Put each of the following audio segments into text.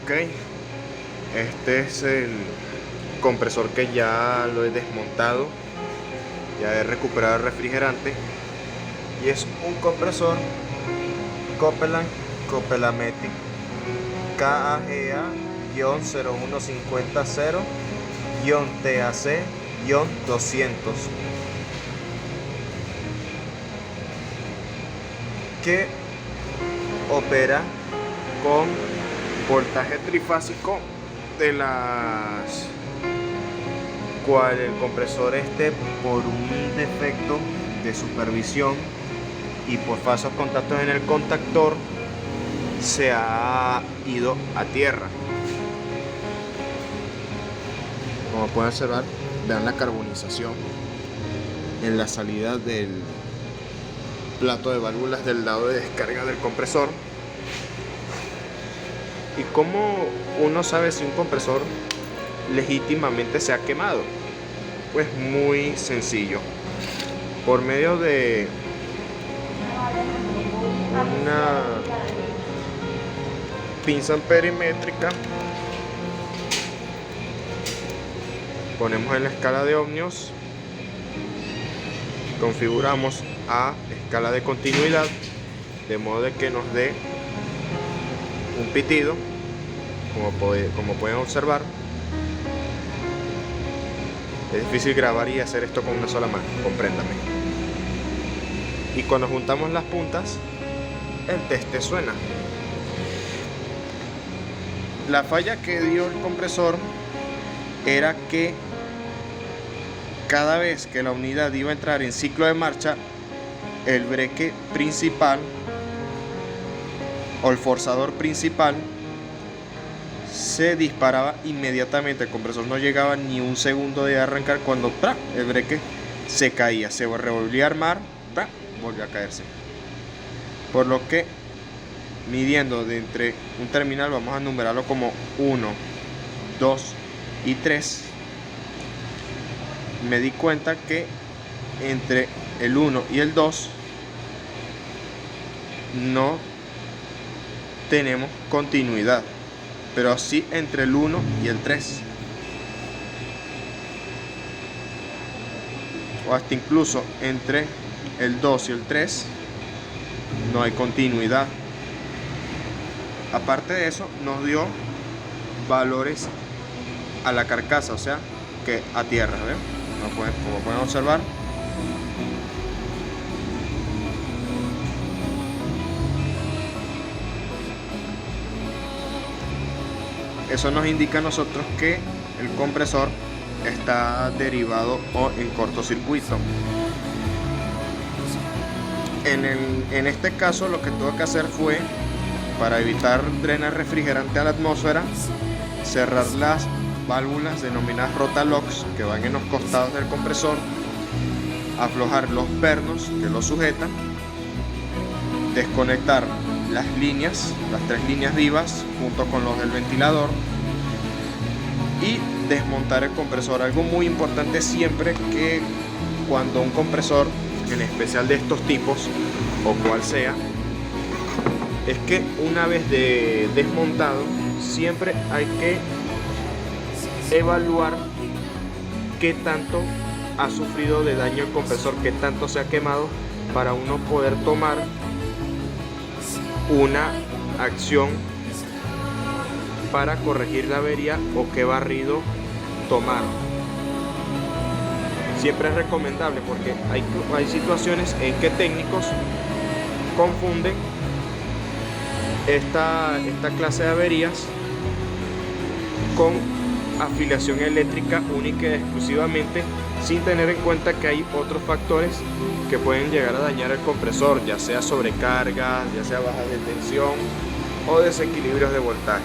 Ok, este es el compresor que ya lo he desmontado, ya he recuperado el refrigerante y es un compresor Copeland Copelamatic KAGA-01500-TAC-200 que opera con voltaje trifásico, de las cual el compresor por un defecto de supervisión y por falsos contactos en el contactor se ha ido a tierra. Como pueden observar, vean la carbonización en la salida del plato de válvulas del lado de descarga del compresor. ¿Y cómo uno sabe si un compresor legítimamente se ha quemado? Pues muy sencillo. Por medio de una pinza perimétrica, ponemos en la escala de ohmios, configuramos a escala de continuidad, de modo de que nos dé un pitido, como pueden observar. Es difícil grabar y hacer esto con una sola mano, compréndame. Y cuando juntamos las puntas, el teste suena. La falla que dio el compresor era que cada vez que la unidad iba a entrar en ciclo de marcha, el breque principal o el forzador principal se disparaba inmediatamente. El compresor no llegaba ni un segundo de arrancar cuando el breque se caía, se revolvía a armar, volvió a caerse. Por lo que, midiendo de entre un terminal, vamos a numerarlo como 1, 2 y 3, me di cuenta que entre el 1 y el 2 no tenemos continuidad, pero sí entre el 1 y el 3, o hasta incluso entre el 2 y el 3 no hay continuidad. Aparte de eso, nos dio valores a la carcasa, o sea que a tierra, ¿ven? Como pueden observar, eso nos indica a nosotros que el compresor está derivado o en cortocircuito. En este caso, lo que tuve que hacer fue, para evitar drenar refrigerante a la atmósfera, cerrar las válvulas denominadas rotalocks que van en los costados del compresor, aflojar los pernos que lo sujetan, desconectar las líneas, las 3 líneas vivas junto con los del ventilador, y desmontar el compresor. Algo muy importante siempre, que cuando un compresor, en especial de estos tipos o cual sea, es que una vez desmontado, siempre hay que evaluar qué tanto ha sufrido de daño el compresor, qué tanto se ha quemado, para uno poder tomar una acción para corregir la avería o qué barrido tomar. Siempre es recomendable, porque hay situaciones en que técnicos confunden esta clase de averías con afiliación eléctrica única y exclusivamente, sin tener en cuenta que hay otros factores que pueden llegar a dañar el compresor, ya sea sobrecargas, ya sea bajas de tensión o desequilibrios de voltaje.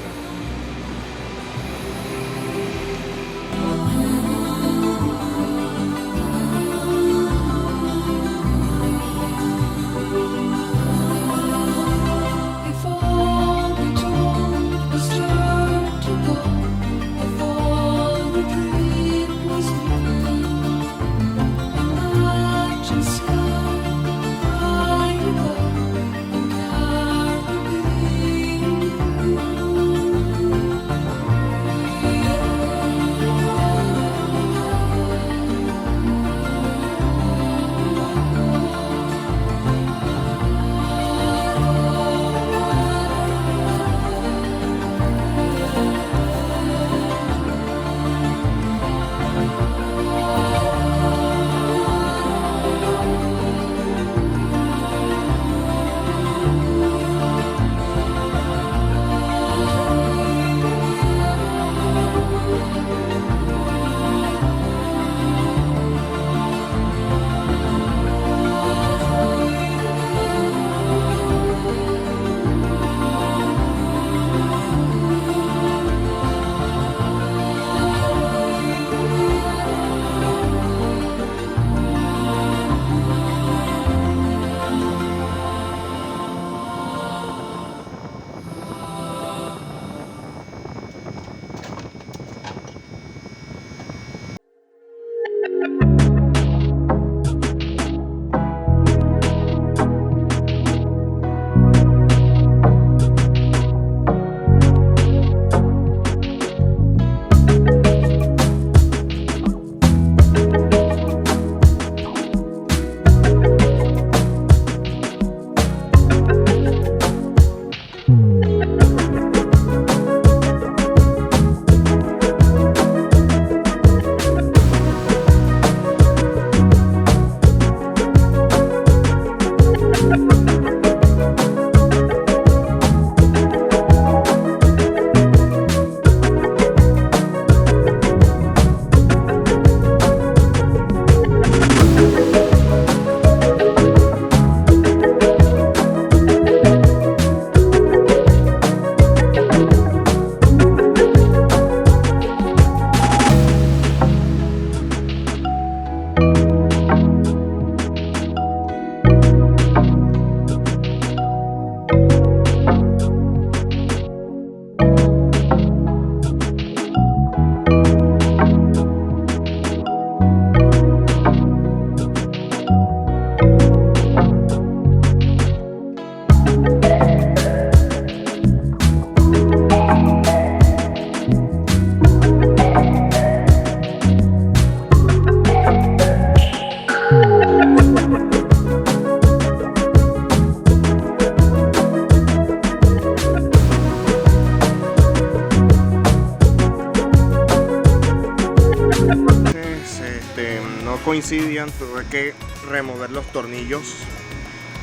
coincidían, tuve que remover los tornillos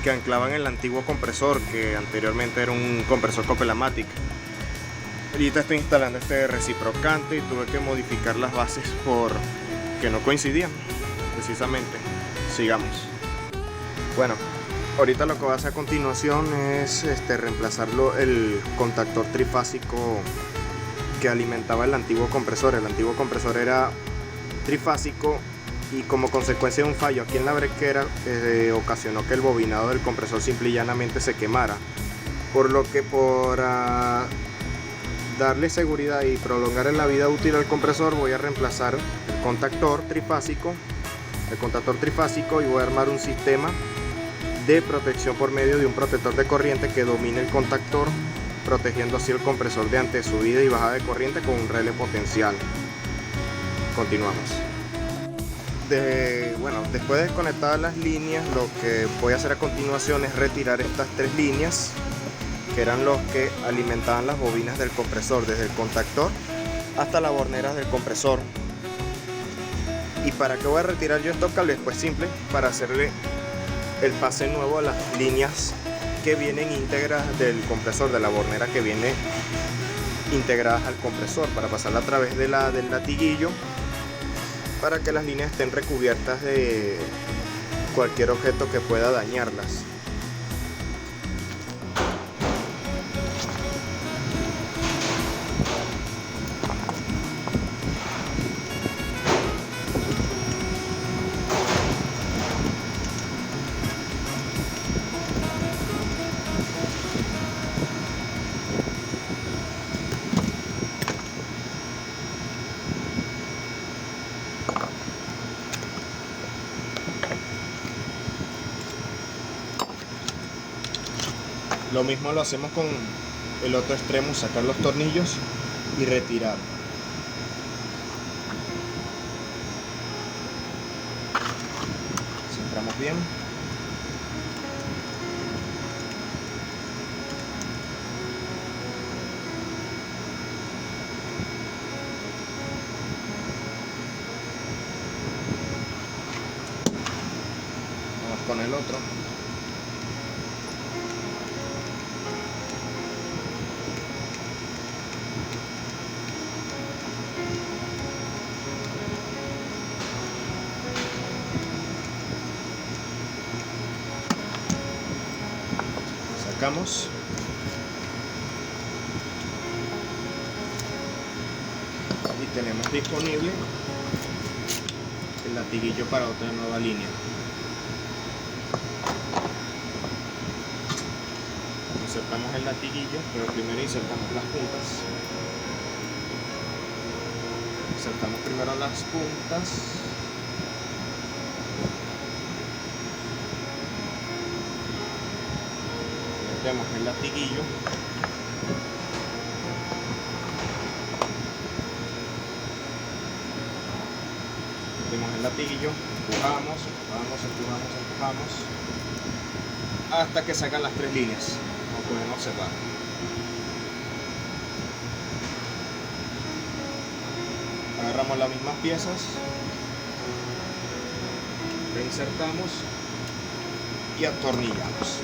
que anclaban el antiguo compresor, que anteriormente era un compresor Copelamatic. Ahorita estoy instalando este reciprocante y tuve que modificar las bases porque no coincidían, precisamente. Sigamos. Bueno, ahorita lo que voy a hacer a continuación es reemplazarlo el contactor trifásico que alimentaba el antiguo compresor. El antiguo compresor era trifásico y como consecuencia de un fallo aquí en la brequera ocasionó que el bobinado del compresor simple y llanamente se quemara, por lo que darle seguridad y prolongar la vida útil al compresor voy a reemplazar el contactor trifásico y voy a armar un sistema de protección por medio de un protector de corriente que domine el contactor, protegiendo así el compresor de ante subida y bajada de corriente con un relé potencial. Continuamos. Después de desconectar las líneas, lo que voy a hacer a continuación es retirar estas 3 líneas que eran los que alimentaban las bobinas del compresor, desde el contactor hasta las borneras del compresor. ¿Y para qué voy a retirar yo estos cables? Pues simple, para hacerle el pase nuevo a las líneas que vienen íntegras del compresor, de la bornera que viene integradas al compresor, para pasarla a través del latiguillo, para que las líneas estén recubiertas de cualquier objeto que pueda dañarlas. Lo mismo lo hacemos con el otro extremo, sacar los tornillos y retirar. Centramos bien. Vamos con el otro. Sacamos. Y tenemos disponible el latiguillo para otra nueva línea. Insertamos el latiguillo, pero primero insertamos las puntas. Insertamos primero las puntas. Metemos el latiguillo. Metemos el latiguillo, empujamos hasta que sacan las 3 líneas, como pueden observar. Agarramos las mismas piezas, reinsertamos y atornillamos.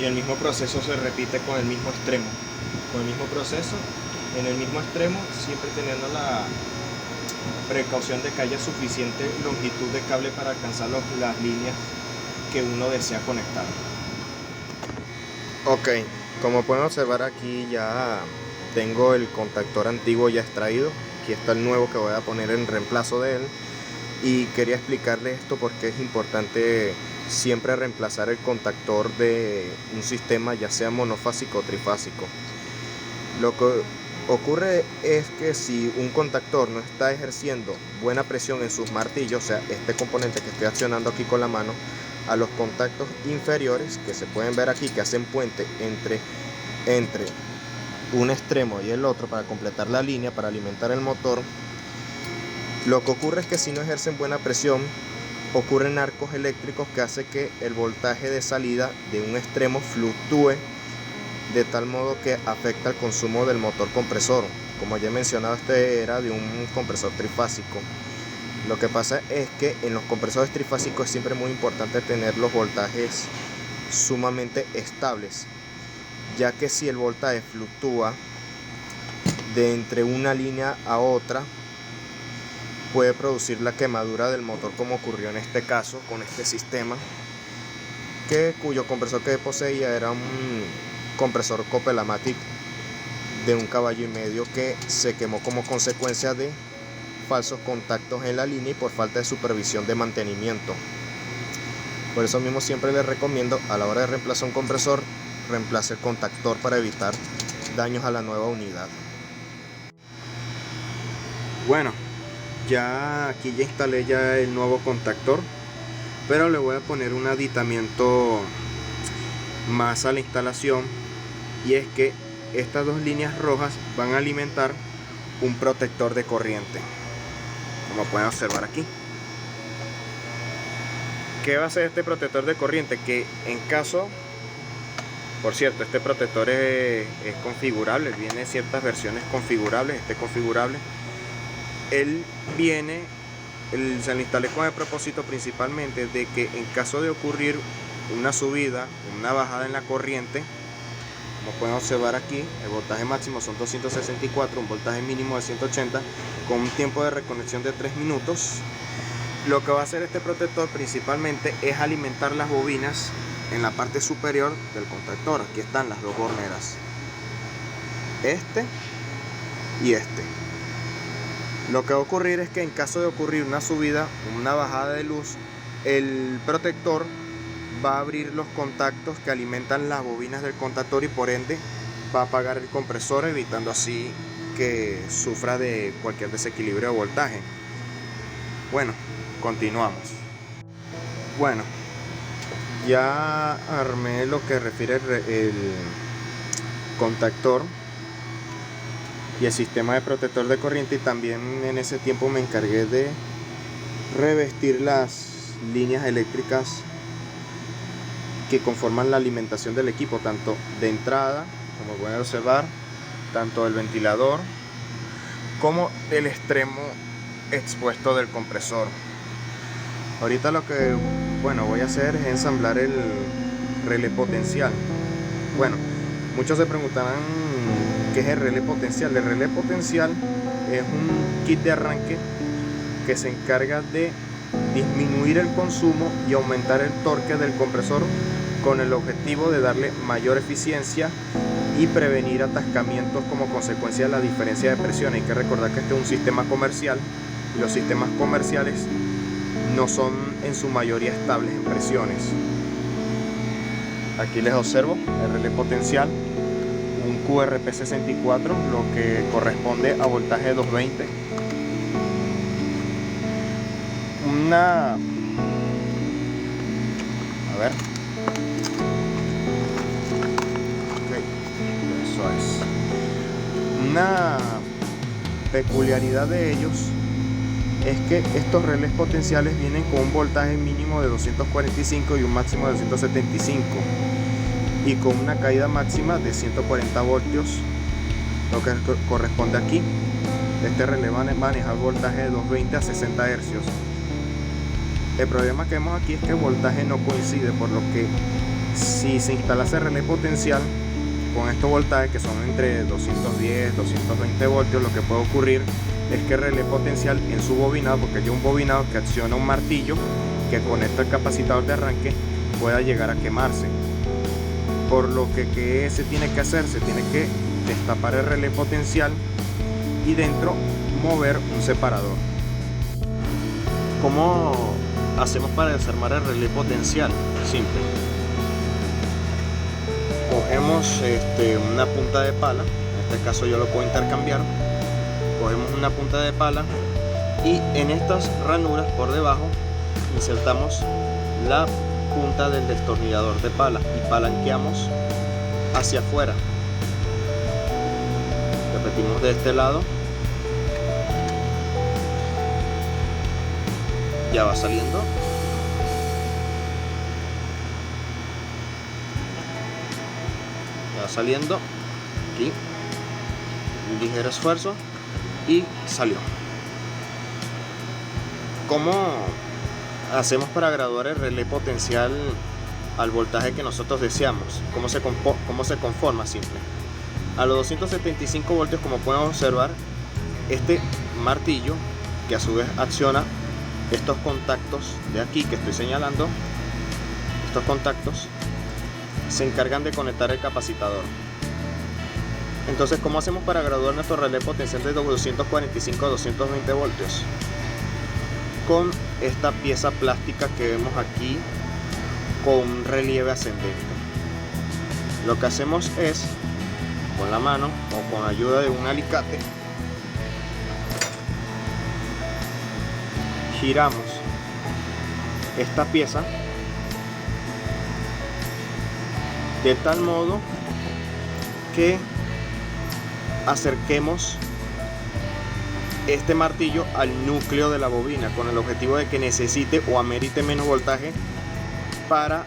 Y el mismo proceso se repite con el mismo extremo, con el mismo proceso, en el mismo extremo, siempre teniendo precaución de que haya suficiente longitud de cable para alcanzar las líneas que uno desea conectar. Ok, como pueden observar, aquí ya tengo el contactor antiguo ya extraído. Aquí está el nuevo que voy a poner en reemplazo de él. Y quería explicarles esto porque es importante siempre reemplazar el contactor de un sistema, ya sea monofásico o trifásico. Lo que ocurre es que si un contactor no está ejerciendo buena presión en sus martillos, o sea, este componente que estoy accionando aquí con la mano, a los contactos inferiores que se pueden ver aquí, que hacen puente entre un extremo y el otro para completar la línea, para alimentar el motor, lo que ocurre es que si no ejercen buena presión, ocurren arcos eléctricos que hace que el voltaje de salida de un extremo fluctúe de tal modo que afecta el consumo del motor compresor. Como ya he mencionado, este era de un compresor trifásico. Lo que pasa es que en los compresores trifásicos es siempre muy importante tener los voltajes sumamente estables, ya que si el voltaje fluctúa de entre una línea a otra, puede producir la quemadura del motor, como ocurrió en este caso con este sistema, cuyo compresor que poseía era un compresor Copelamatic de 1,5 caballos que se quemó como consecuencia de falsos contactos en la línea y por falta de supervisión de mantenimiento. Por eso mismo siempre les recomiendo, a la hora de reemplazar un compresor, reemplace el contactor para evitar daños a la nueva unidad. Bueno, aquí ya instalé ya el nuevo contactor, pero le voy a poner un aditamiento más a la instalación, y es que estas dos líneas rojas van a alimentar un protector de corriente, como pueden observar aquí. ¿Qué va a hacer este protector de corriente? Que en caso, por cierto, este protector es configurable, viene ciertas versiones configurables, configurable. Se lo instalé con el propósito principalmente de que en caso de ocurrir una subida, una bajada en la corriente, como pueden observar aquí, el voltaje máximo son 264, un voltaje mínimo de 180, con un tiempo de reconexión de 3 minutos. Lo que va a hacer este protector principalmente es alimentar las bobinas en la parte superior del contactor. Aquí están las dos horneras, este y este. Lo que va a ocurrir es que en caso de ocurrir una subida, una bajada de luz, el protector va a abrir los contactos que alimentan las bobinas del contactor y por ende va a apagar el compresor, evitando así que sufra de cualquier desequilibrio de voltaje. Bueno, continuamos. Bueno, ya armé lo que refiere el contactor y el sistema de protector de corriente, y también en ese tiempo me encargué de revestir las líneas eléctricas que conforman la alimentación del equipo, tanto de entrada, como pueden observar, tanto del ventilador como el extremo expuesto del compresor. Ahorita lo que voy a hacer es ensamblar el relé potencial. Bueno, muchos se preguntarán qué es el relé potencial. El relé potencial es un kit de arranque que se encarga de disminuir el consumo y aumentar el torque del compresor con el objetivo de darle mayor eficiencia y prevenir atascamientos como consecuencia de la diferencia de presión. Hay que recordar que este es un sistema comercial y los sistemas comerciales no son en su mayoría estables en presiones. Aquí les observo el relé potencial, un QRP64, lo que corresponde a voltaje 220. Una peculiaridad de ellos es que estos relés potenciales vienen con un voltaje mínimo de 245 y un máximo de 275, y con una caída máxima de 140 voltios, lo que corresponde aquí. Este relé maneja el voltaje de 220 a 60 Hz. El problema que vemos aquí es que el voltaje no coincide, por lo que si se instalase el relé potencial con estos voltajes, que son entre 210 y 220 voltios, lo que puede ocurrir es que el relé potencial en su bobinado, porque hay un bobinado que acciona un martillo que conecta el capacitor de arranque, pueda llegar a quemarse. Por lo que se tiene que hacer, se tiene que destapar el relé potencial y dentro mover un separador. ¿Cómo hacemos para desarmar el relé potencial? Simple. Cogemos una punta de pala, en este caso yo lo puedo intercambiar. Cogemos una punta de pala y en estas ranuras por debajo insertamos la punta del destornillador de pala y palanqueamos hacia afuera. Repetimos de este lado. Ya va saliendo. Ya va saliendo. Aquí. Un ligero esfuerzo. Y salió. ¿Cómo hacemos para graduar el relé potencial al voltaje que nosotros deseamos? ¿Cómo se conforma? Simple. A los 275 voltios, como pueden observar, este martillo, que a su vez acciona estos contactos de aquí que estoy señalando, estos contactos se encargan de conectar el capacitador. Entonces, ¿cómo hacemos para graduar nuestro relé potencial de 245 a 220 voltios? Con esta pieza plástica que vemos aquí con un relieve ascendente. Lo que hacemos es, con la mano o con ayuda de un alicate, giramos esta pieza de tal modo que acerquemos este martillo al núcleo de la bobina, con el objetivo de que necesite o amerite menos voltaje para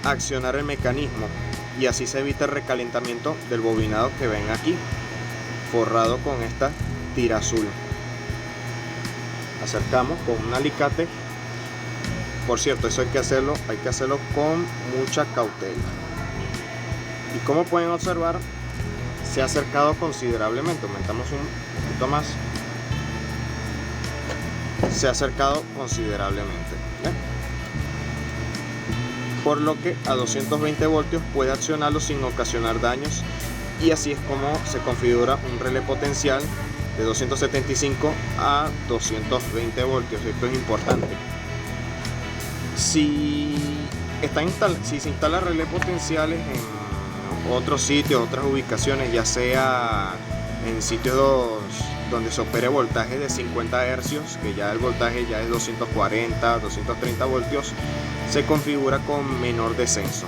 accionar el mecanismo, y así se evita el recalentamiento del bobinado que ven aquí, forrado con esta tira azul. Acercamos con un alicate. Por cierto, eso hay que hacerlo con mucha cautela. Y como pueden observar, se ha acercado considerablemente. Aumentamos un poquito más. Se ha acercado considerablemente. ¿Bien? Por lo que a 220 voltios puede accionarlo sin ocasionar daños, y así es como se configura un relé potencial de 275 a 220 voltios. Esto es importante. Si se instala relé potenciales en otros sitios, otras ubicaciones, ya sea en sitios donde se opere voltaje de 50 hercios, que ya el voltaje ya es 240, 230 voltios, se configura con menor descenso.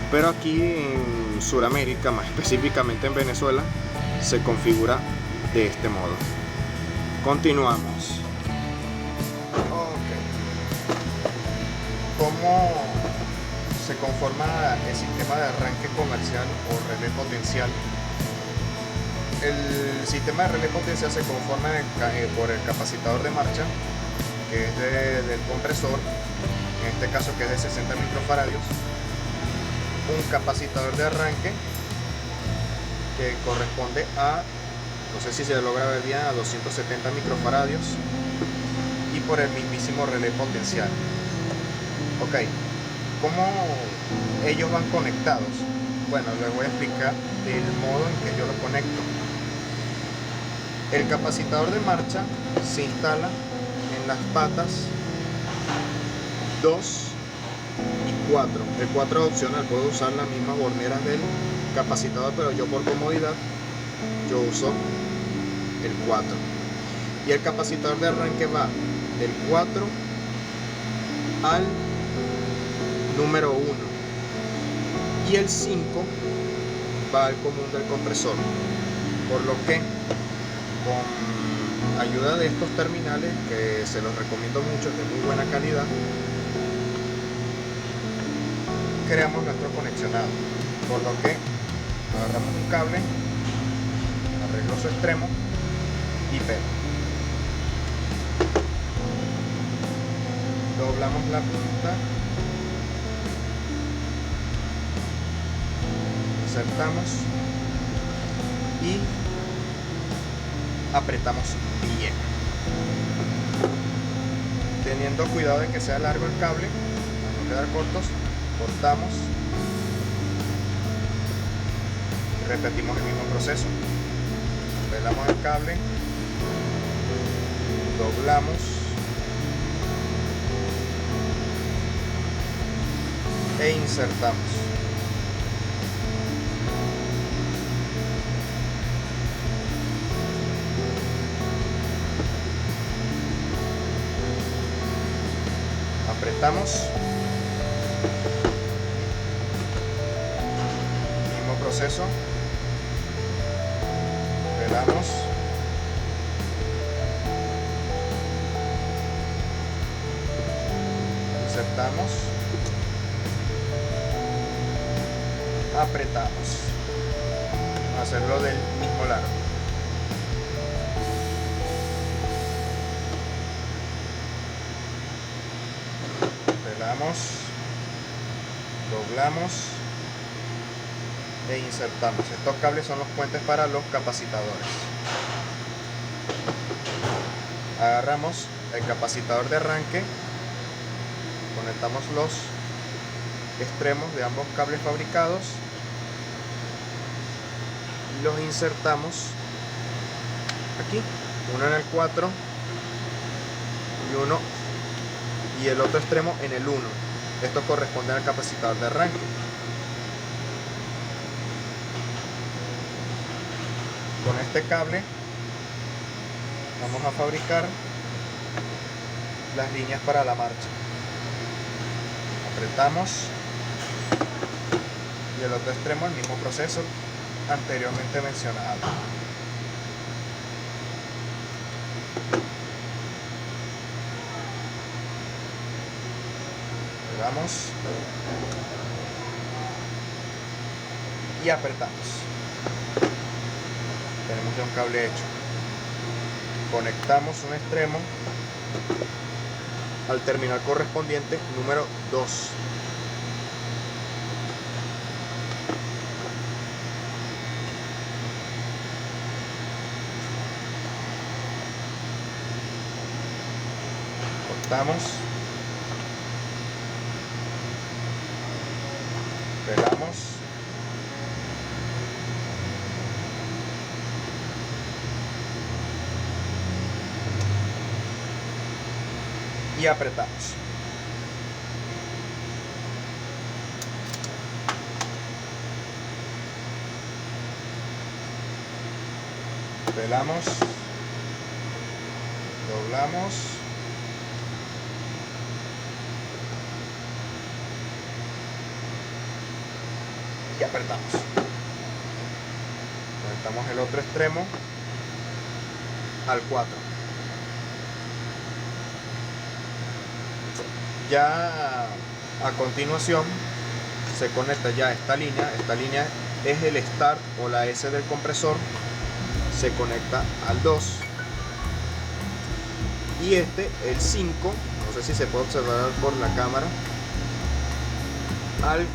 Pero aquí en Sudamérica, más específicamente en Venezuela, se configura de este modo. Continuamos. ¿Cómo se conforma el sistema de arranque comercial o relé potencial? El sistema de relé potencial se conforma por el capacitador de marcha, que es del compresor, en este caso que es de 60 microfaradios, un capacitador de arranque que corresponde a, no sé si se logra ver bien, a 270 microfaradios, y por el mismísimo relé potencial. Ok, ¿cómo ellos van conectados? Bueno, les voy a explicar el modo en que yo lo conecto. El capacitador de marcha se instala en las patas 2 y 4. El 4 es opcional, puedo usar las mismas borneras del capacitador, pero yo por comodidad yo uso el 4. Y el capacitador de arranque va del 4 al número 1, y el 5 va al común del compresor, por lo que con ayuda de estos terminales, que se los recomiendo mucho, de muy buena calidad, creamos nuestro conexionado. Por lo que agarramos un cable, arreglo su extremo y pego. Doblamos la punta, insertamos y apretamos bien, teniendo cuidado de que sea largo el cable para no quedar cortos. Cortamos y repetimos el mismo proceso. Pelamos el cable, doblamos e insertamos. Apretamos, mismo proceso, pelamos, insertamos, apretamos, hacerlo del mismo largo. Pelamos, doblamos e insertamos. Estos cables son los puentes para los capacitadores. Agarramos el capacitador de arranque, conectamos los extremos de ambos cables fabricados y los insertamos aquí, uno en el 4 y el otro extremo en el 1. Esto corresponde al capacitador de arranque. Con este cable vamos a fabricar las líneas para la marcha. Apretamos y el otro extremo el mismo proceso anteriormente mencionado. Pegamos y apretamos. Tenemos ya un cable hecho. Conectamos un extremo al terminal correspondiente número 2. Cortamos, pelamos y apretamos. Pelamos, doblamos y apretamos. Conectamos el otro extremo al 4. Ya a continuación se conecta ya esta línea. Esta línea es el start o la S del compresor. Se conecta al 2 y este, el 5, no sé si se puede observar por la cámara, al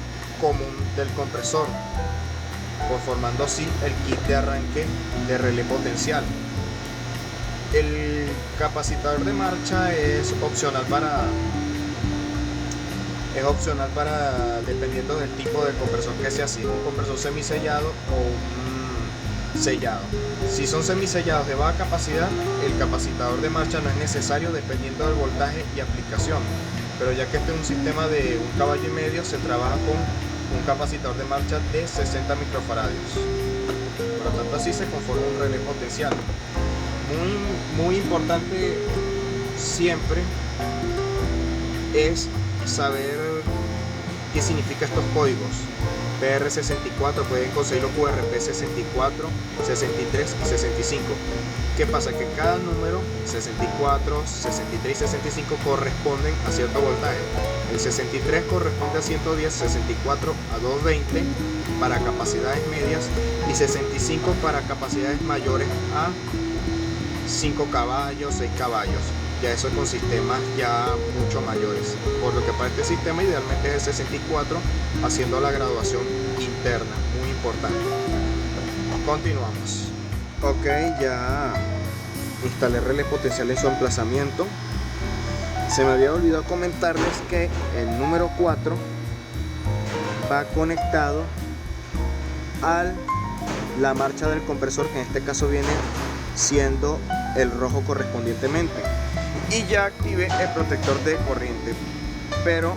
común del compresor, formando así el kit de arranque de relé potencial. El capacitador de marcha es opcional dependiendo del tipo de compresor que sea, si un compresor semisellado o un sellado. Si son semisellados de baja capacidad, el capacitador de marcha no es necesario dependiendo del voltaje y aplicación, pero ya que este es un sistema de 1,5 caballos, se trabaja con un capacitador de marcha de 60 microfaradios. Por lo tanto, así se conforma un relé potencial. Muy importante siempre es saber qué significan estos códigos. PR64, pueden conseguirlo QRP 64, 63 y 65. ¿Qué pasa? Que cada número 64, 63 y 65 corresponden a cierto voltaje. El 63 corresponde a 110, 64 a 220 para capacidades medias y 65 para capacidades mayores a 5 caballos, 6 caballos. Ya eso con sistemas ya mucho mayores, por lo que para este sistema idealmente es el 64, haciendo la graduación interna, muy importante. Continuamos. Ok, ya instalé relé potencial en su emplazamiento. Se me había olvidado comentarles que el número 4 va conectado a la marcha del compresor, que en este caso viene siendo el rojo correspondientemente, y ya activé el protector de corriente. Pero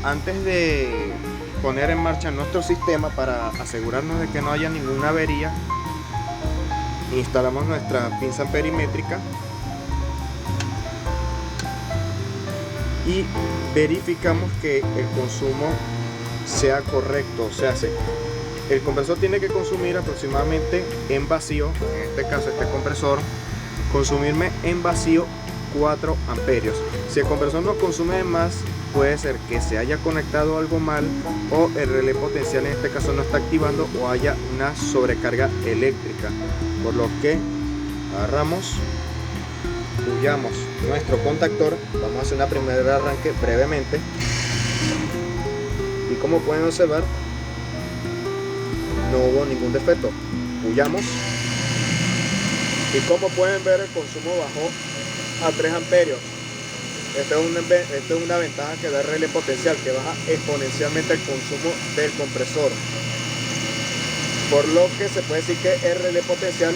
antes de poner en marcha nuestro sistema, para asegurarnos de que no haya ninguna avería, instalamos nuestra pinza perimétrica y verificamos que el consumo sea correcto. O sea, el compresor tiene que consumir aproximadamente en vacío, en este caso este compresor, consumirme en vacío 4 amperios. Si el compresor no consume más, puede ser que se haya conectado algo mal, o el relé potencial en este caso no está activando, o haya una sobrecarga eléctrica. Por lo que agarramos, puyamos nuestro contactor. Vamos a hacer una primera arranque brevemente, y como pueden observar, no hubo ningún defecto. Puyamos, y como pueden ver, el consumo bajó a 3 amperios. Esto es una ventaja que da el relé potencial, que baja exponencialmente el consumo del compresor, por lo que se puede decir que el relé potencial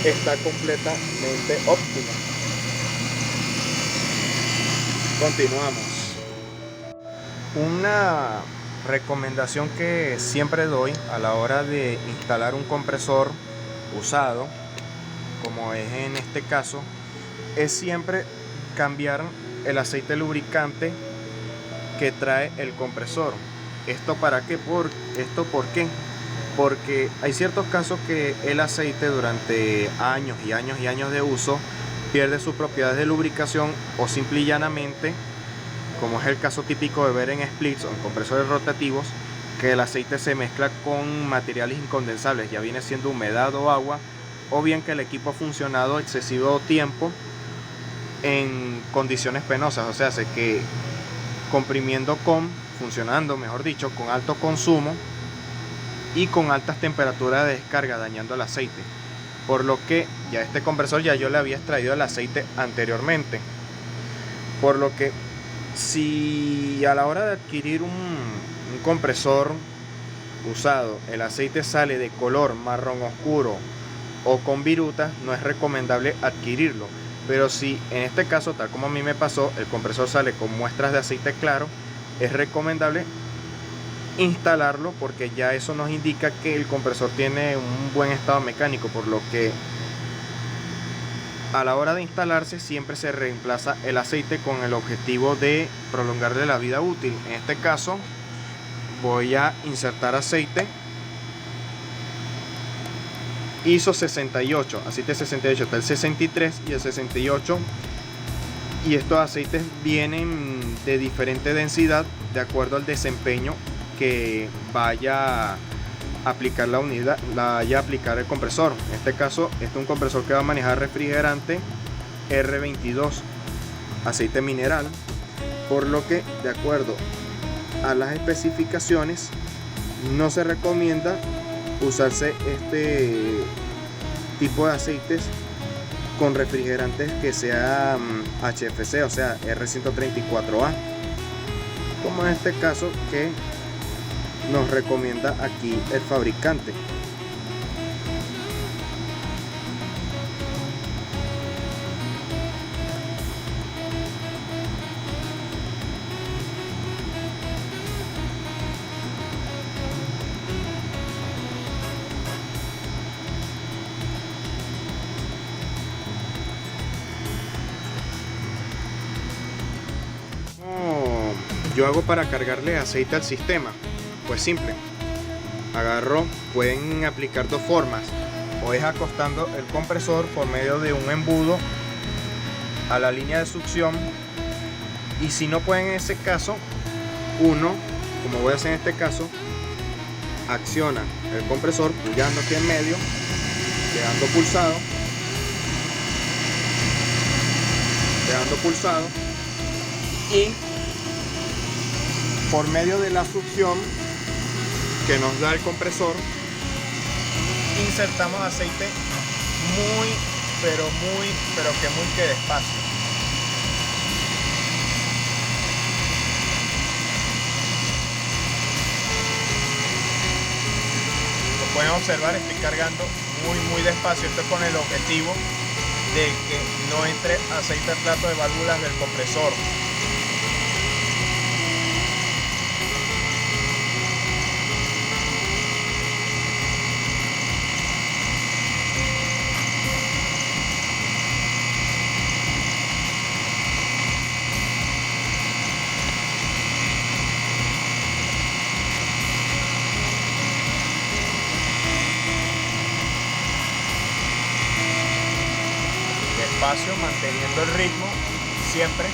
está completamente óptimo. Continuamos. Una recomendación que siempre doy a la hora de instalar un compresor usado, como es en este caso, es siempre cambiar el aceite lubricante que trae el compresor. ¿Esto para qué? ¿Por qué? Porque hay ciertos casos que el aceite durante años y años y años de uso pierde sus propiedades de lubricación, o simple y llanamente, como es el caso típico de ver en splits o en compresores rotativos, que el aceite se mezcla con materiales incondensables, ya viene siendo humedad o agua, o bien que el equipo ha funcionado excesivo tiempo en condiciones penosas, o sea, que funcionando, mejor dicho, con alto consumo y con altas temperaturas de descarga, dañando el aceite. Por lo que ya este compresor ya yo le había extraído el aceite anteriormente. Por lo que si a la hora de adquirir un compresor usado el aceite sale de color marrón oscuro o con virutas, no es recomendable adquirirlo. Pero si en este caso, tal como a mí me pasó, el compresor sale con muestras de aceite claro, es recomendable instalarlo, porque ya eso nos indica que el compresor tiene un buen estado mecánico, por lo que a la hora de instalarse siempre se reemplaza el aceite con el objetivo de prolongarle la vida útil. En este caso voy a insertar aceite ISO 68, aceite 68, está el 63 y el 68, y estos aceites vienen de diferente densidad de acuerdo al desempeño que vaya a aplicar la unidad, vaya a aplicar el compresor. En este caso, este es un compresor que va a manejar refrigerante R22, aceite mineral, por lo que de acuerdo a las especificaciones no se recomienda usarse este tipo de aceites con refrigerantes que sean HFC, o sea R134A, como en este caso que nos recomienda aquí el fabricante. Yo hago para cargarle aceite al sistema. Pues simple, agarro, pueden aplicar dos formas, o es acostando el compresor por medio de un embudo a la línea de succión, y si no pueden en ese caso, uno, como voy a hacer en este caso, acciona el compresor puyando aquí en medio, dejando pulsado, y por medio de la succión que nos da el compresor, insertamos aceite muy pero que despacio. Como pueden observar, estoy cargando muy despacio. Esto es con el objetivo de que no entre aceite al plato de válvulas del compresor. Despacio, manteniendo el ritmo siempre.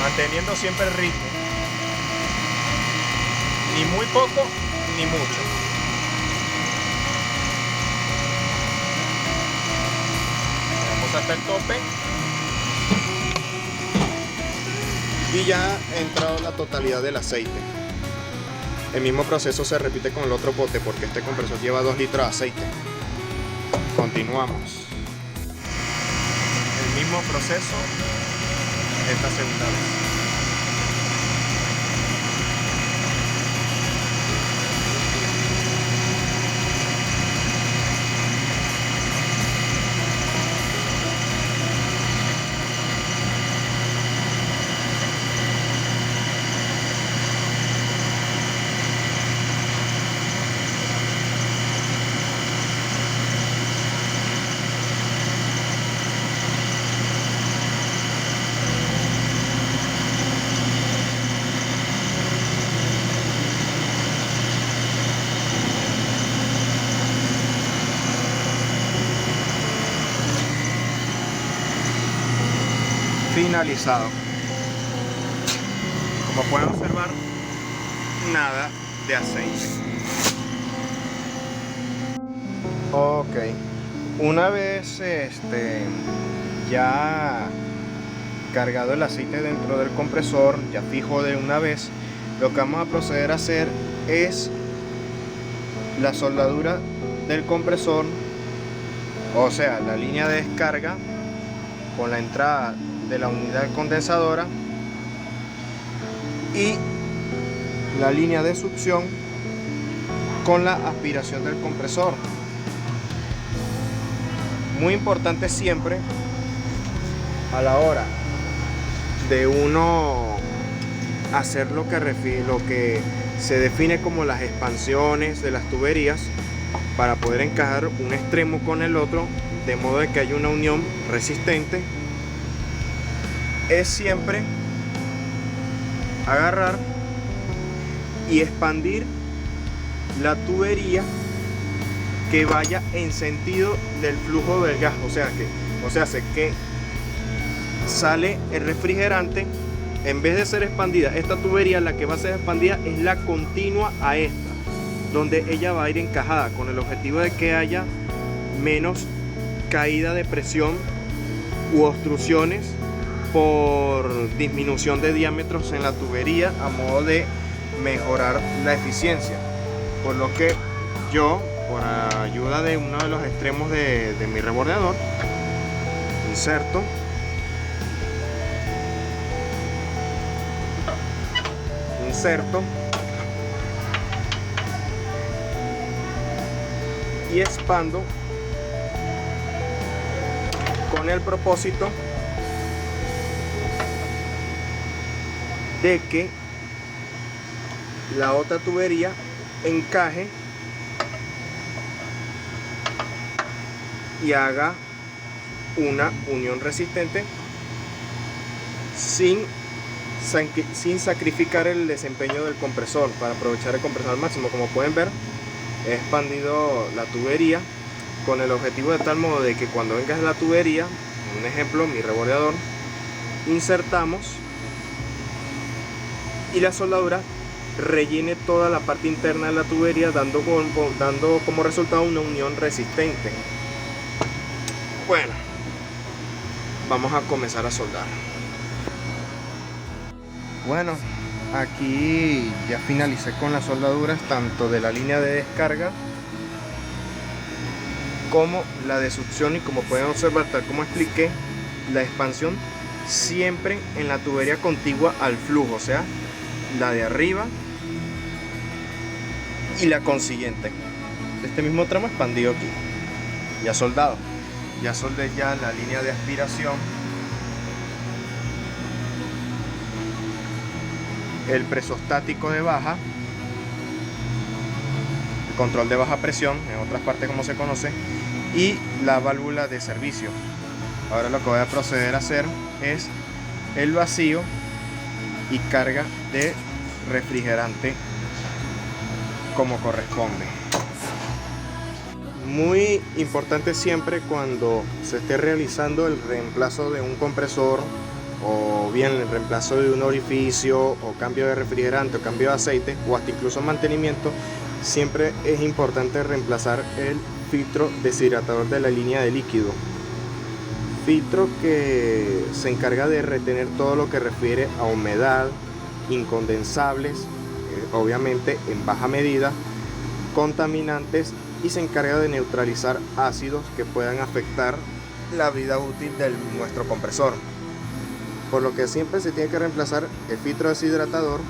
Manteniendo siempre el ritmo. Ni muy poco, ni mucho. Hasta el tope y ya ha entrado la totalidad del aceite. El mismo proceso se repite con el otro bote porque este compresor lleva 2 litros de aceite. Continuamos. El mismo proceso esta segunda vez. Finalizado. Como pueden observar, nada de aceite. Ok, una vez ya cargado el aceite dentro del compresor, ya fijo de una vez, lo que vamos a proceder a hacer es la soldadura del compresor, o sea, la línea de descarga con la entrada de la unidad condensadora y la línea de succión con la aspiración del compresor. Muy importante siempre a la hora de uno hacer lo que se define como las expansiones de las tuberías, para poder encajar un extremo con el otro de modo de que haya una unión resistente, es siempre agarrar y expandir la tubería que vaya en sentido del flujo del gas, o sea que sale el refrigerante, en vez de ser expandida esta tubería, la que va a ser expandida es la continua a esta, donde ella va a ir encajada, con el objetivo de que haya menos caída de presión u obstrucciones por disminución de diámetros en la tubería, a modo de mejorar la eficiencia. Por lo que yo, por ayuda de uno de los extremos de mi rebordeador, inserto y expando, con el propósito de que la otra tubería encaje y haga una unión resistente sin sacrificar el desempeño del compresor, para aprovechar el compresor al máximo. Como pueden ver, he expandido la tubería con el objetivo de tal modo de que cuando venga la tubería, un ejemplo, mi rebordeador, insertamos y la soldadura rellene toda la parte interna de la tubería, dando como resultado una unión resistente. Bueno, vamos a comenzar a soldar. Bueno, aquí ya finalicé con las soldaduras tanto de la línea de descarga como la de succión, y como pueden observar, tal como expliqué, la expansión siempre en la tubería contigua al flujo, o sea, la de arriba y la consiguiente. Este mismo tramo expandido aquí, ya soldado. Ya soldé ya la línea de aspiración, el presostático de baja, el control de baja presión, en otras partes como se conoce, y la válvula de servicio. Ahora lo que voy a proceder a hacer es el vacío y carga de refrigerante como corresponde. Muy importante siempre cuando se esté realizando el reemplazo de un compresor, o bien el reemplazo de un orificio, o cambio de refrigerante, o cambio de aceite, o hasta incluso mantenimiento, siempre es importante reemplazar el filtro deshidratador de la línea de líquido. Filtro que se encarga de retener todo lo que refiere a humedad, incondensables, obviamente en baja medida, contaminantes, y se encarga de neutralizar ácidos que puedan afectar la vida útil de nuestro compresor. Por lo que siempre se tiene que reemplazar el filtro deshidratador,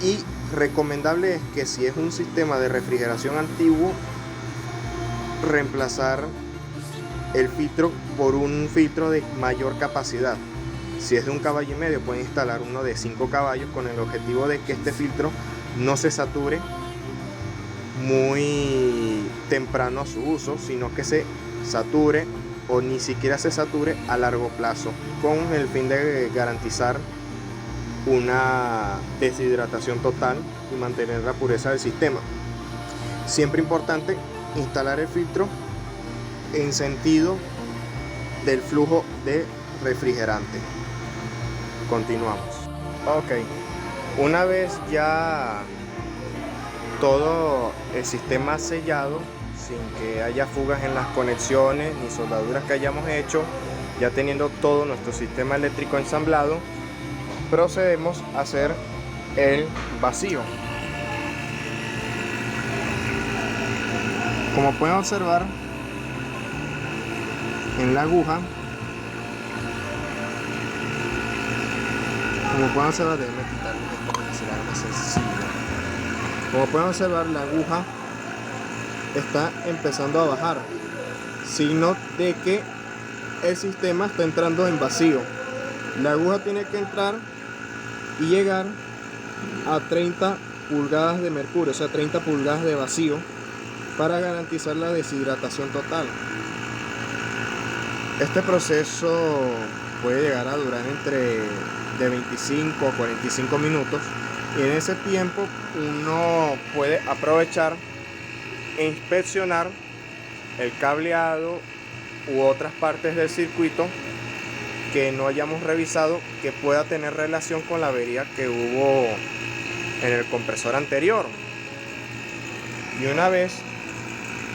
y recomendable es que si es un sistema de refrigeración antiguo, reemplazar el filtro por un filtro de mayor capacidad. Si es de 1,5 caballos, pueden instalar uno de 5 caballos con el objetivo de que este filtro no se sature muy temprano a su uso, sino que se sature o ni siquiera se sature a largo plazo, con el fin de garantizar una deshidratación total y mantener la pureza del sistema. Siempre importante instalar el filtro en sentido del flujo de refrigerante. Continuamos. Ok, una vez ya todo el sistema sellado, sin que haya fugas en las conexiones ni soldaduras que hayamos hecho, ya teniendo todo nuestro sistema eléctrico ensamblado, procedemos a hacer el vacío. Como pueden observar en la aguja, déjenme quitarle esto para que se haga más sencillo. Como pueden observar, la aguja está empezando a bajar, signo de que el sistema está entrando en vacío. La aguja tiene que entrar y llegar a 30 pulgadas de mercurio, o sea 30 pulgadas de vacío, para garantizar la deshidratación total. Este proceso puede llegar a durar entre de 25 a 45 minutos, y en ese tiempo uno puede aprovechar e inspeccionar el cableado u otras partes del circuito que no hayamos revisado, que pueda tener relación con la avería que hubo en el compresor anterior. Y una vez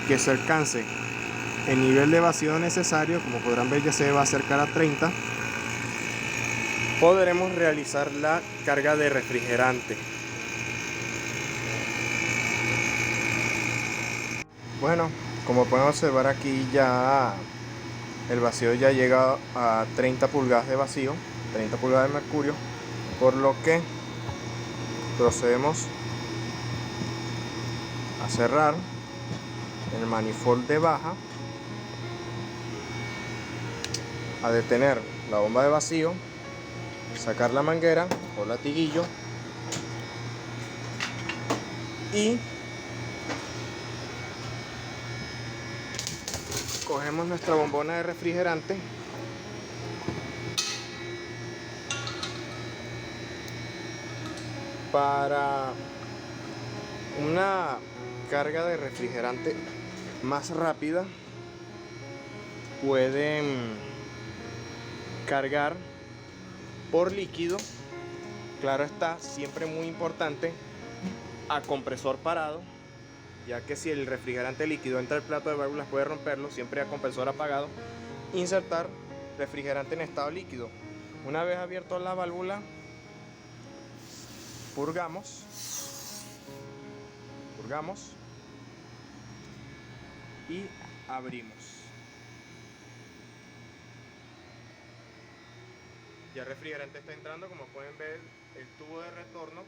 que se alcance el nivel de vacío necesario, como podrán ver ya se va a acercar a 30, podremos realizar la carga de refrigerante. Bueno, como pueden observar aquí, ya el vacío ya llega a 30 pulgadas de vacío, 30 pulgadas de mercurio, por lo que procedemos a cerrar el manifold de baja, a detener la bomba de vacío, sacar la manguera o latiguillo y cogemos nuestra bombona de refrigerante para una carga de refrigerante más rápida. Pueden cargar por líquido, claro está, siempre muy importante a compresor parado, ya que si el refrigerante líquido entra al plato de válvulas puede romperlo, siempre a compresor apagado. Insertar refrigerante en estado líquido. Una vez abierto la válvula, purgamos y abrimos. Ya el refrigerante está entrando, como pueden ver, el tubo de retorno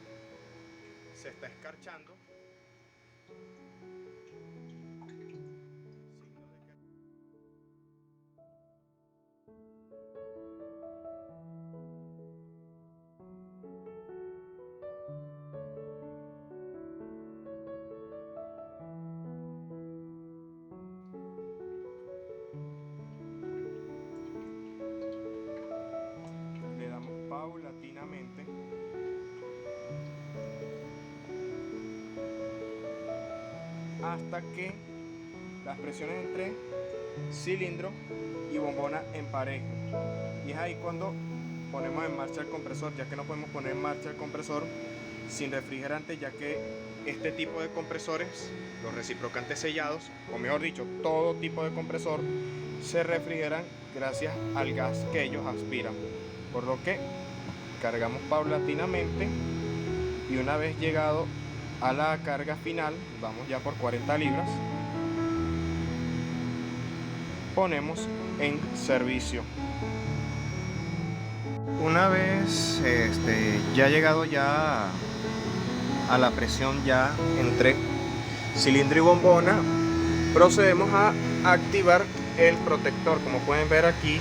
se está escarchando. Le damos paulatinamente hasta que las presiones entre cilindro y bombona emparejen. Y es ahí cuando ponemos en marcha el compresor, ya que no podemos poner en marcha el compresor sin refrigerante, ya que este tipo de compresores, los reciprocantes sellados, o mejor dicho, todo tipo de compresor, se refrigeran gracias al gas que ellos aspiran. Por lo que cargamos paulatinamente y una vez llegado a la carga final, vamos ya por 40 libras, ponemos en servicio. Una vez ya llegado ya a la presión ya entre cilindro y bombona, procedemos a activar el protector. Como pueden ver aquí,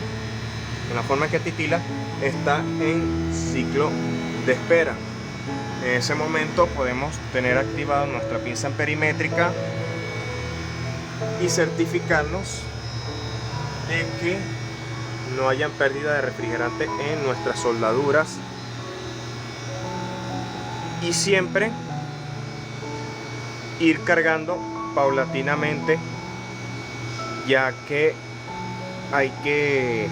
en la forma que titila, está en ciclo de espera. En ese momento podemos tener activada nuestra pinza perimétrica y certificarnos de que no hayan pérdida de refrigerante en nuestras soldaduras, y siempre ir cargando paulatinamente, ya que hay que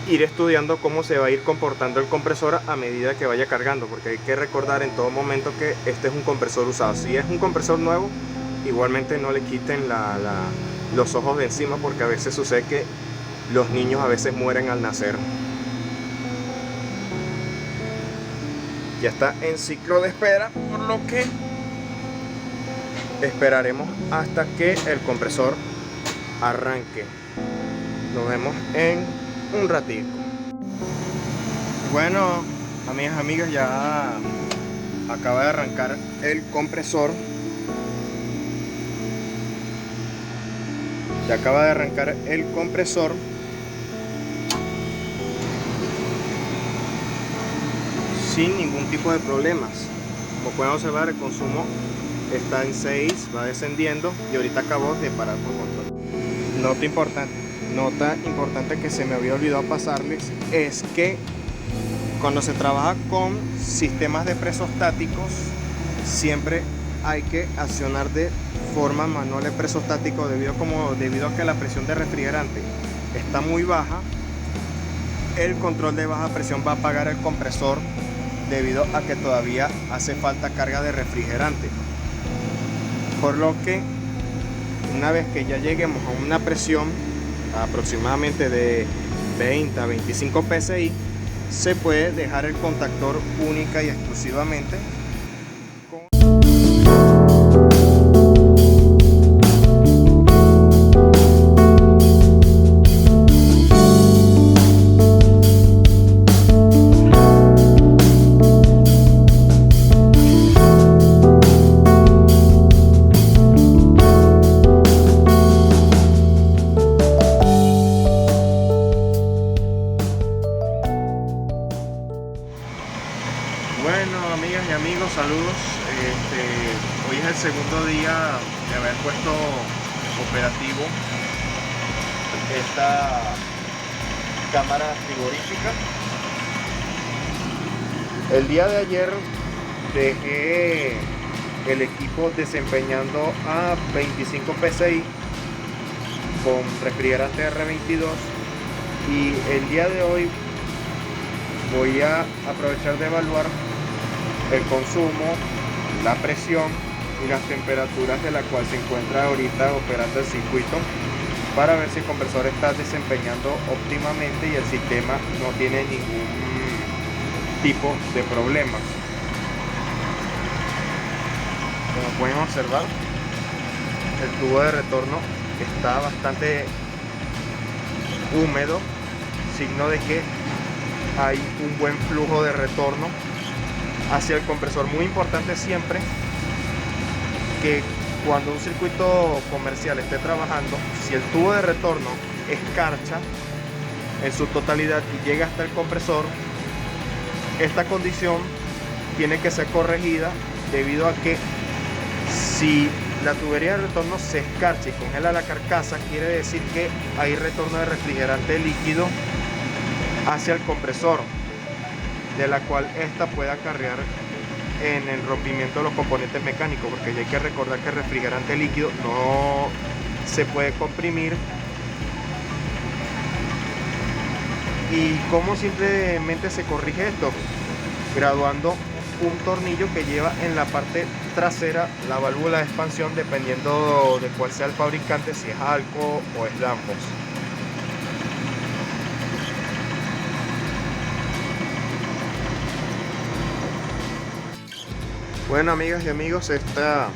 ir estudiando cómo se va a ir comportando el compresor a medida que vaya cargando, porque hay que recordar en todo momento que este es un compresor usado. Si es un compresor nuevo, igualmente no le quiten los ojos de encima, porque a veces sucede que los niños a veces mueren al nacer. Ya está en ciclo de espera, por lo que esperaremos hasta que el compresor arranque. Nos vemos en un ratito. Bueno, amigas, ya acaba de arrancar el compresor. Ya acaba de arrancar el compresor. Sin ningún tipo de problemas. Como pueden observar, el consumo está en 6, va descendiendo y ahorita acabo de parar por control. Nota importante que se me había olvidado pasarles es que cuando se trabaja con sistemas de presostáticos, siempre hay que accionar de forma manual el presostático debido a que la presión de refrigerante está muy baja. El control de baja presión va a apagar el compresor debido a que todavía hace falta carga de refrigerante, por lo que una vez que ya lleguemos a una presión aproximadamente de 20 a 25 psi, se puede dejar el contactor única y exclusivamente con... Bueno, amigas y amigos, saludos. Hoy es el segundo día de haber puesto operativo esta cámara frigorífica. El día de ayer dejé el equipo desempeñando a 25 psi con refrigerante R22, y el día de hoy voy a aprovechar de evaluar el consumo, la presión y las temperaturas de la cual se encuentra ahorita operando el circuito, para ver si el compresor está desempeñando óptimamente y el sistema no tiene ningún tipo de problemas. Como pueden observar, el tubo de retorno está bastante húmedo, signo de que hay un buen flujo de retorno hacia el compresor. Muy importante siempre que cuando un circuito comercial esté trabajando, si el tubo de retorno escarcha en su totalidad y llega hasta el compresor, esta condición tiene que ser corregida, debido a que si la tubería de retorno se escarcha y congela la carcasa, quiere decir que hay retorno de refrigerante líquido hacia el compresor, de la cual esta puede acarrear en el rompimiento de los componentes mecánicos, porque ya hay que recordar que el refrigerante líquido no se puede comprimir. ¿Y cómo simplemente se corrige esto? Graduando un tornillo que lleva en la parte trasera la válvula de expansión, dependiendo de cuál sea el fabricante, si es Alco o es Danfoss. Bueno, amigas y amigos, esta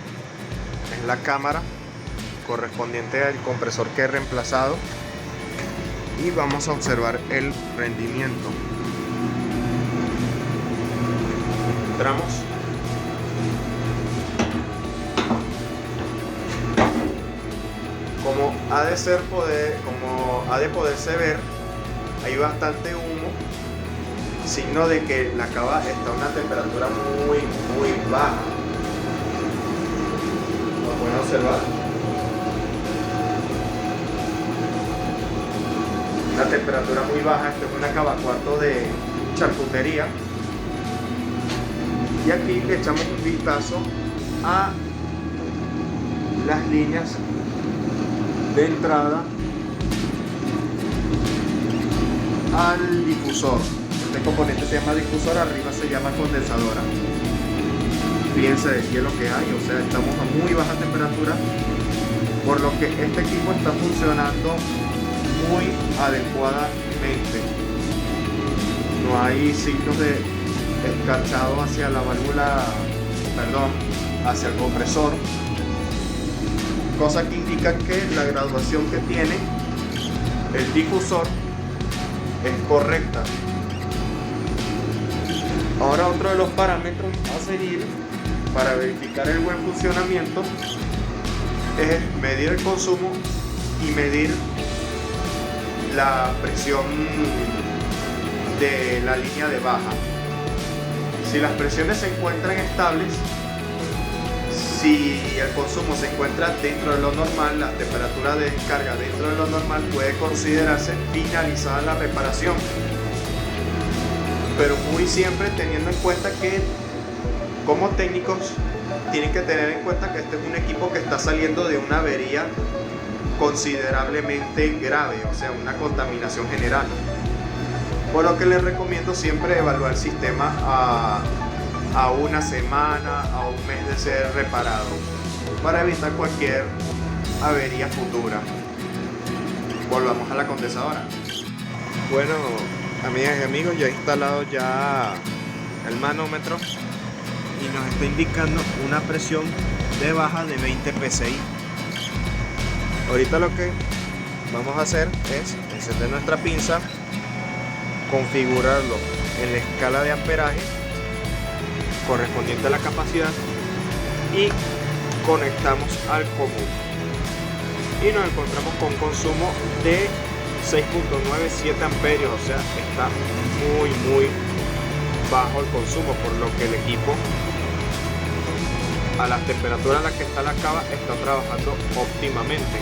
es la cámara correspondiente al compresor que he reemplazado y vamos a observar el rendimiento. Entramos. Como ha de poderse ver, hay bastante humo, signo de que la cava está a una temperatura muy baja. Como pueden observar, una temperatura muy baja. Esto es una cava cuarto de charcutería. Y aquí le echamos un vistazo a las líneas de entrada al difusor. Este componente se llama difusor, arriba se llama condensadora. Fíjense de qué es lo que hay, o sea, estamos a muy baja temperatura, por lo que este equipo está funcionando muy adecuadamente. No hay signos de escarchado hacia la válvula, hacia el compresor, cosa que indica que la graduación que tiene el difusor es correcta. Ahora, otro de los parámetros a seguir para verificar el buen funcionamiento es medir el consumo y medir la presión de la línea de baja. Si las presiones se encuentran estables, si el consumo se encuentra dentro de lo normal, la temperatura de descarga dentro de lo normal, puede considerarse finalizada la reparación. Pero muy siempre teniendo en cuenta que, como técnicos, tienen que tener en cuenta que este es un equipo que está saliendo de una avería considerablemente grave, o sea, una contaminación general. Por lo que les recomiendo siempre evaluar el sistema a una semana, a un mes de ser reparado, para evitar cualquier avería futura. Volvamos a la condensadora. Bueno, amigas y amigos, ya he instalado ya el manómetro y nos está indicando una presión de baja de 20 psi. Ahorita lo que vamos a hacer es encender nuestra pinza, configurarlo en la escala de amperaje correspondiente a la capacidad y conectamos al común, y nos encontramos con consumo de 6.97 amperios, o sea, está muy bajo el consumo, por lo que el equipo, a las temperaturas en las que está la cava, está trabajando óptimamente,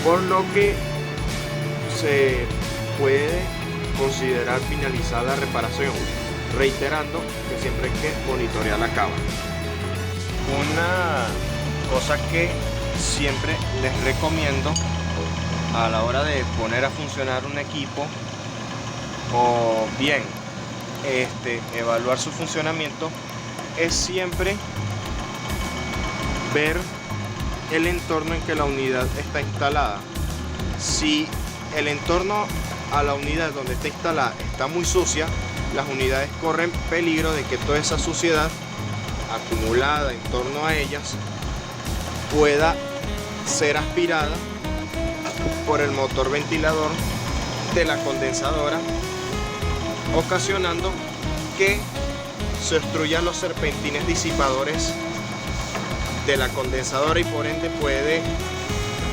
por lo que se puede considerar finalizada la reparación, reiterando que siempre hay que monitorear la cava. Una cosa que siempre les recomiendo a la hora de poner a funcionar un equipo, o bien evaluar su funcionamiento es siempre ver el entorno en que la unidad está instalada. Si el entorno a la unidad donde está instalada está muy sucia, las unidades corren peligro de que toda esa suciedad acumulada en torno a ellas pueda ser aspirada por el motor ventilador de la condensadora, ocasionando que se obstruyan los serpentines disipadores de la condensadora y por ende puede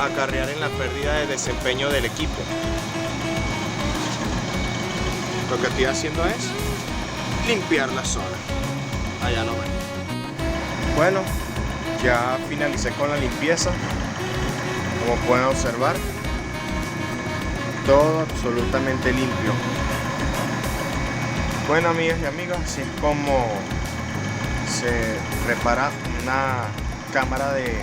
acarrear en la pérdida de desempeño del equipo. Lo que estoy haciendo es limpiar la zona. Allá no ven. Bueno, ya finalicé con la limpieza. Como pueden observar, todo absolutamente limpio. Bueno, amigas y amigos, así es como se repara una cámara de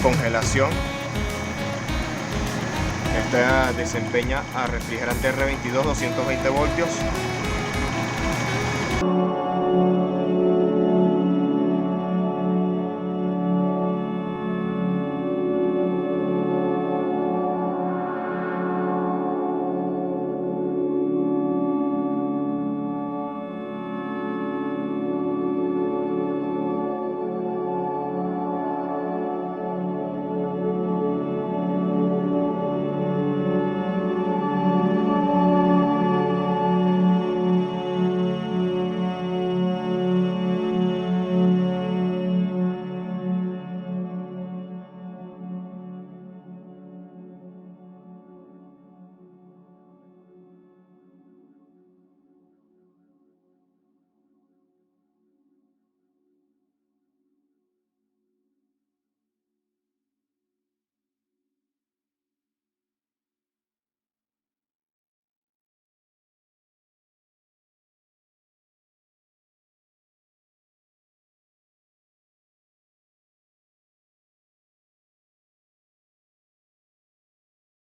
congelación. Esta desempeña a refrigerante R22 220 voltios.